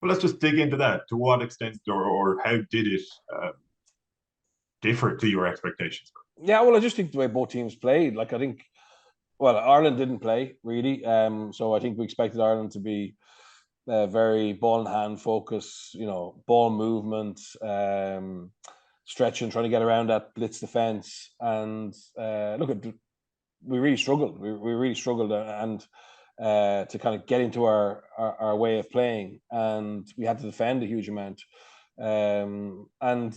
Well, let's just dig into that. To what extent or how did it differ to your expectations? Yeah, well, I just think the way both teams played, like I think, well, Ireland didn't play really, so I think we expected Ireland to be very ball in hand focus, ball movement, stretching, trying to get around that blitz defense, and look at we really struggled. We really struggled, and to kind of get into our way of playing, and we had to defend a huge amount, and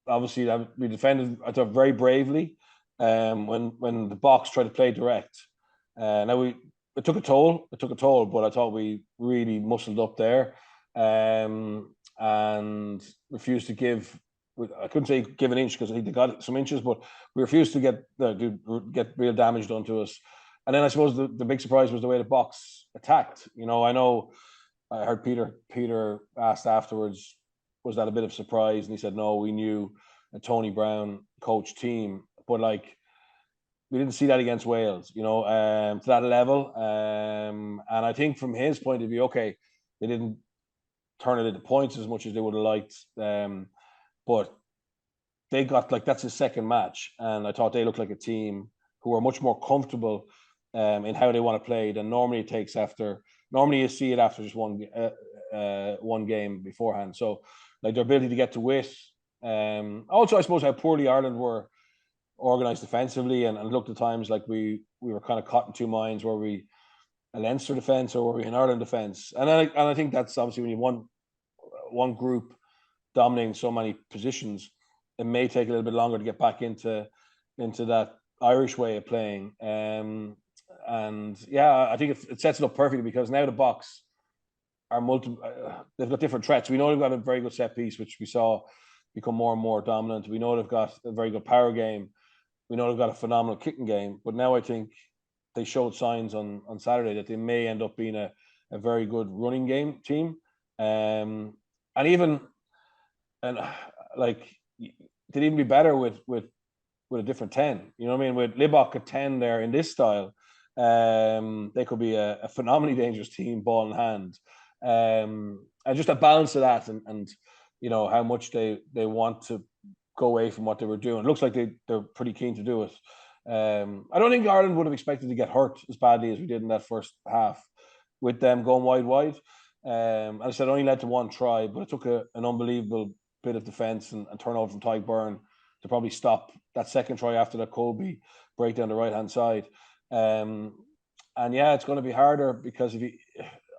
obviously we defended, I thought, very bravely. When the box tried to play direct, now it took a toll. It took a toll, but I thought we really muscled up there, and refused to give. I couldn't say give an inch because I think they got some inches, but we refused to get real damage done to us. And then I suppose the big surprise was the way the box attacked. I know I heard Peter asked afterwards, was that a bit of surprise? And he said, no, we knew a Tony Brown coach team, but like we didn't see that against Wales, to that level. And I think from his point of view, okay, they didn't turn it into points as much as they would have liked. But they got, like, that's his second match, and I thought they looked like a team who are much more comfortable in how they want to play than normally it takes after. Normally you see it after just one game beforehand. So like their ability to get to wit. Also, I suppose how poorly Ireland were organised defensively, and looked at times like we were kind of caught in two minds. Were we a Leinster defence or were we an Ireland defence? And I think that's obviously when you one group dominating so many positions, it may take a little bit longer to get back into that Irish way of playing. And yeah, I think it sets it up perfectly, because now the box are they've got different threats. We know they've got a very good set piece, which we saw become more and more dominant. We know they've got a very good power game. We know they've got a phenomenal kicking game. But now I think they showed signs on Saturday that they may end up being a very good running game team. And like they'd even be better with a different 10. You know what I mean? With Libok at 10 there in this style, they could be a phenomenally dangerous team, ball in hand. And just a balance of that, and how much they want to go away from what they were doing. It looks like they're pretty keen to do it. I don't think Ireland would have expected to get hurt as badly as we did in that first half, with them going wide. As I said, it only led to one try, but it took an unbelievable bit of defence and turnover from Tyke Byrne to probably stop that second try after that Colby break down the right hand side. And yeah, it's going to be harder, because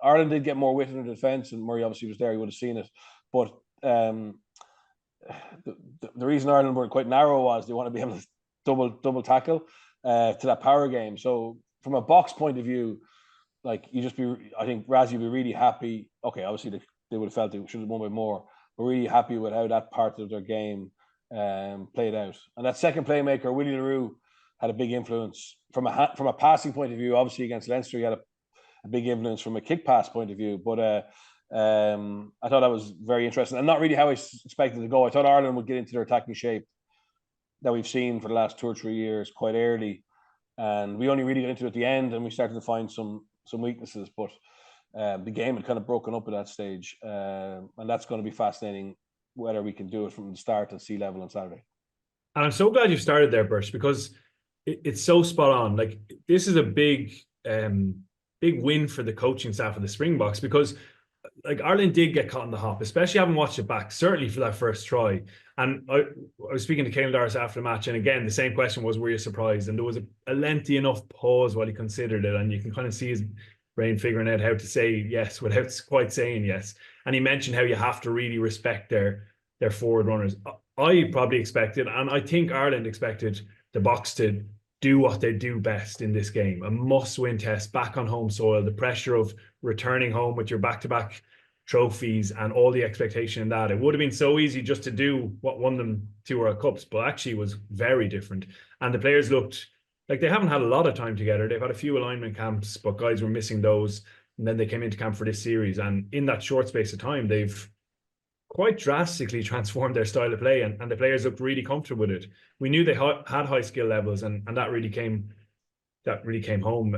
Ireland did get more width in the defence, and Murray obviously was there, he would have seen it. But the reason Ireland were quite narrow was they want to be able to double tackle to that power game. So from a box point of view, like I think Razzie would be really happy. Okay, obviously they would have felt they should have won by more, but really happy with how that part of their game played out. And that second playmaker, Willie LaRue, had a big influence from a passing point of view. Obviously against Leinster, he had a big influence from a kick pass point of view. But I thought that was very interesting, and not really how I expected to go. I thought Ireland would get into their attacking shape that we've seen for the last 2 or 3 years quite early, and we only really got into it at the end, and we started to find some weaknesses. But the game had kind of broken up at that stage, and that's going to be fascinating whether we can do it from the start at sea level on Saturday. And I'm so glad you started there, Birch, because it's so spot on. Like, this is a big win for the coaching staff of the Springboks, because like Ireland did get caught in the hop, especially having watched it back, certainly for that first try. And I was speaking to Caelan Doris after the match, and again, the same question was, were you surprised? And there was a lengthy enough pause while he considered it, and you can kind of see his brain figuring out how to say yes without quite saying yes. And he mentioned how you have to really respect their forward runners. I probably expected, and I think Ireland expected, the Boks to do what they do best in this game. A must-win test back on home soil, the pressure of returning home with your back-to-back trophies and all the expectation in that. It would have been so easy just to do what won them 2 World Cups, but actually was very different. And the players looked like they haven't had a lot of time together. They've had a few alignment camps, but guys were missing those. And then they came into camp for this series. And in that short space of time, they've quite drastically transformed their style of play, and the players looked really comfortable with it. We knew they had high skill levels, and that really came that really came home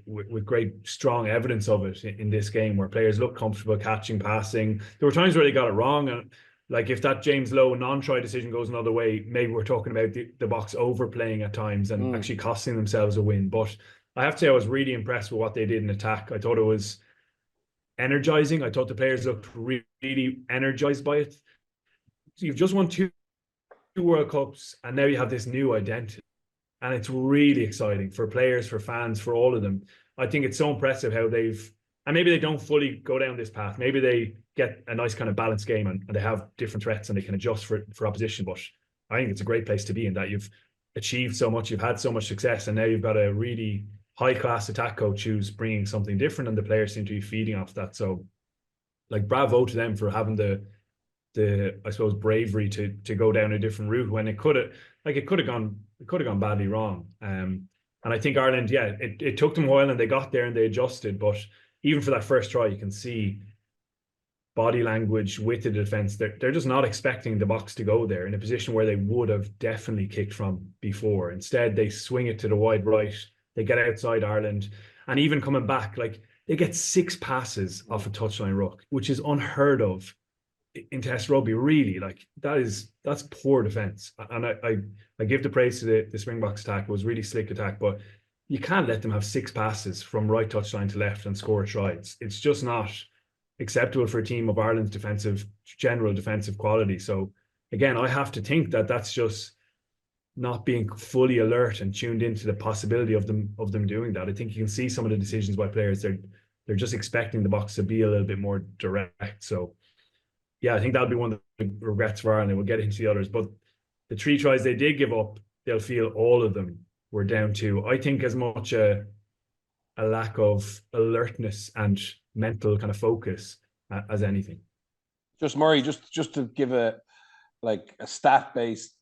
with great, strong evidence of it in this game, where players looked comfortable catching, passing. There were times where they got it wrong, and like if that James Lowe non-try decision goes another way, maybe we're talking about the Box overplaying at times and actually costing themselves a win. But I have to say I was really impressed with what they did in attack. I thought it was energizing. I thought the players looked really energized by it. So you've just won two World Cups, and now you have this new identity. And it's really exciting for players, for fans, for all of them. I think it's so impressive how they've, and maybe they don't fully go down this path. Maybe they get a nice kind of balanced game and they have different threats and they can adjust for opposition. But I think it's a great place to be in that you've achieved so much, you've had so much success, and now you've got a really high-class attack coach who's bringing something different, and the players seem to be feeding off that. So, like, bravo to them for having the I suppose bravery to go down a different route when it could have gone badly wrong. And I think Ireland, it took them a while and they got there and they adjusted. But even for that first try, you can see body language with the defense. They're just not expecting the Box to go there in a position where they would have definitely kicked from before. Instead, they swing it to the wide right. They get outside Ireland, and even coming back, like, they get 6 passes off a touchline ruck, which is unheard of in Test rugby. Really, like, that's poor defense. And I give the praise to the Springboks attack. It was really slick attack, but you can't let them have 6 passes from right touchline to left and score a try. It's just not acceptable for a team of Ireland's general defensive quality. So again, I have to think that that's just not being fully alert and tuned into the possibility of them doing that. I think you can see some of the decisions by players. They're just expecting the Box to be a little bit more direct. So yeah, I think that'll be one of the regrets for Ireland. We'll get into the others, but the 3 tries they did give up, they'll feel all of them were down to, I think, as much a lack of alertness and mental kind of focus as anything. Just Murray, just to give a stat-based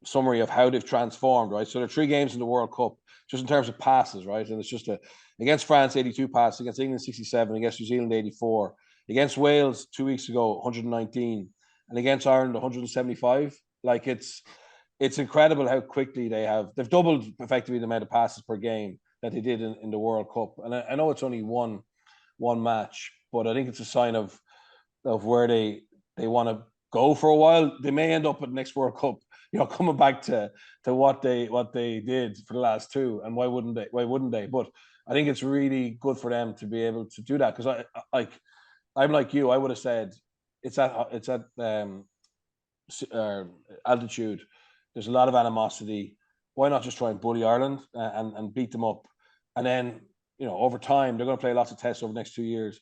summary of how they've transformed, right? So there are 3 games in the World Cup, just in terms of passes, right? And it's just against France, 82 passes, against England, 67, against New Zealand, 84, against Wales 2 weeks ago, 119, and against Ireland, 175. Like, it's incredible how quickly they've doubled effectively the amount of passes per game that they did in the World Cup. And I know it's only one match, but I think it's a sign of where they want to go for a while. They may end up at the next World Cup, coming back to what they did for the last 2. And why wouldn't they? But I think it's really good for them to be able to do that, because I'm like you. I would have said it's at altitude. There's a lot of animosity. Why not just try and bully Ireland and beat them up? And then, over time, they're going to play lots of tests over the next 2 years.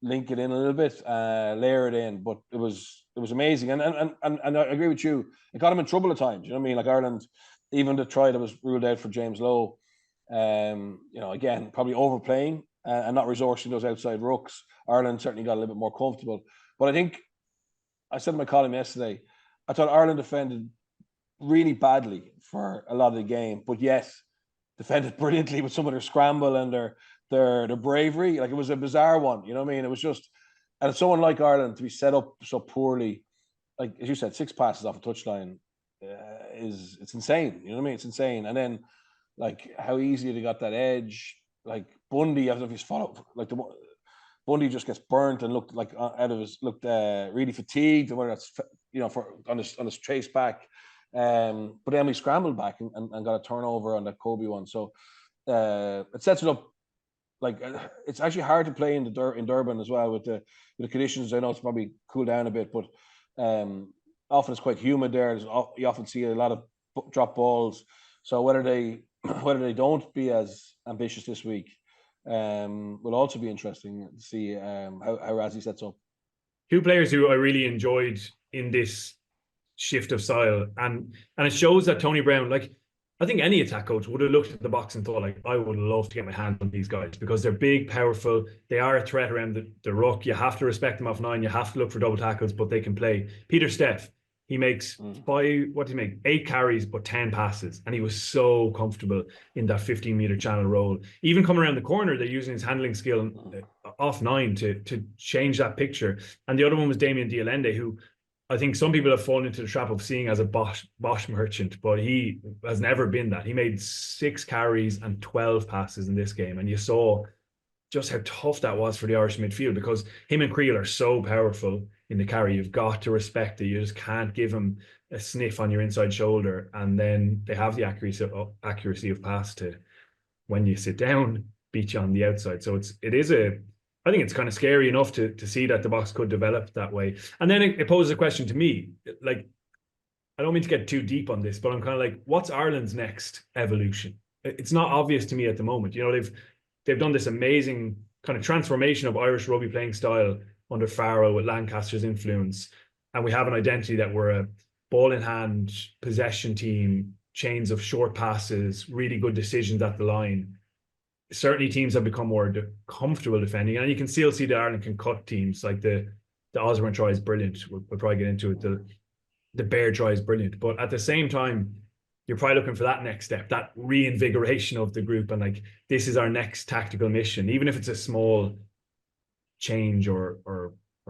Link it in a little bit, layer it in. But it was amazing. And I agree with you. It got them in trouble at times. You know what I mean? Like, Ireland, even the try that was ruled out for James Lowe, again, probably overplaying and not resourcing those outside rucks. Ireland certainly got a little bit more comfortable. But I think, I said in my column yesterday, I thought Ireland defended really badly for a lot of the game, but yet defended brilliantly with some of their scramble and their bravery. Like, it was a bizarre one, you know what I mean? It was just, and it's so unlike Ireland to be set up so poorly. Like, as you said, 6 passes off a touchline it's insane. You know what I mean? It's insane. And then, like, how easy they got that edge. Like, Bundy, I don't know if he's followed, like, Bundy just gets burnt and looked really fatigued, and whether that's on his chase back. But then we scrambled back and got a turnover on that Kobe one. So it sets it up. Like, it's actually hard to play in Durban as well with the conditions. I know it's probably cooled down a bit, but often it's quite humid there. You often see a lot of drop balls. So whether they don't be as ambitious this week will also be interesting to see how Razzie sets up. 2 players who I really enjoyed in this shift of style, and it shows that Tony Brown, like, I think any attack coach would have looked at the Box and thought, like, I would love to get my hand on these guys because they're big, powerful, they are a threat around the ruck. You have to respect them off 9, you have to look for double tackles, but they can play. Peter Steff, he makes 8 carries but 10 passes, and he was so comfortable in that 15-meter channel roll. Even coming around the corner, they're using his handling skill off 9 to change that picture. And the other one was Damien Dialende, who I think some people have fallen into the trap of seeing as a Bosch merchant, but he has never been that. He made 6 carries and 12 passes in this game, and you saw just how tough that was for the Irish midfield, because him and Creel are so powerful in the carry. You've got to respect it. You just can't give him a sniff on your inside shoulder, and then they have the accuracy of pass to, when you sit down, beat you on the outside. So I think it's kind of scary enough to see that the box could develop that way. And then it poses a question to me, like, I don't mean to get too deep on this, but I'm kind of like, what's Ireland's next evolution? It's not obvious to me at the moment. You know, they've done this amazing kind of transformation of Irish rugby playing style under Farrell with Lancaster's influence. And we have an identity that we're a ball in hand, possession team, chains of short passes, really good decisions at the line. Certainly teams have become more comfortable defending, and you can still see that Ireland can cut teams. Like the Osborne try is brilliant. We'll probably get into it. The Bear try is brilliant, but at the same time, you're probably looking for that next step, that reinvigoration of the group, and like, this is our next tactical mission, even if it's a small change or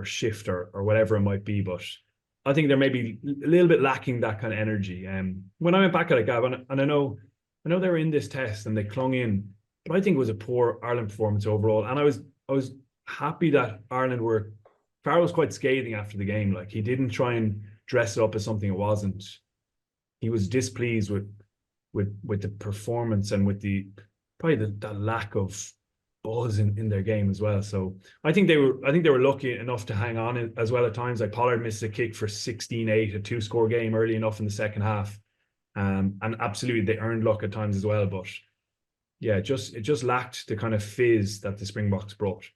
shift or whatever it might be. But I think they're maybe a little bit lacking that kind of energy. When I went back at it, Gavin, and I know they were in this test and they clung in, but I think it was a poor Ireland performance overall. And I was happy that Ireland Farrell was quite scathing after the game. Like, he didn't try and dress it up as something it wasn't. He was displeased with the performance and with the lack of buzz in their game as well. So I think they were lucky enough to hang on as well at times. Like, Pollard missed a kick for 16-8, a 2-score game early enough in the second half. And absolutely they earned luck at times as well. But yeah, it just lacked the kind of fizz that the Springboks brought.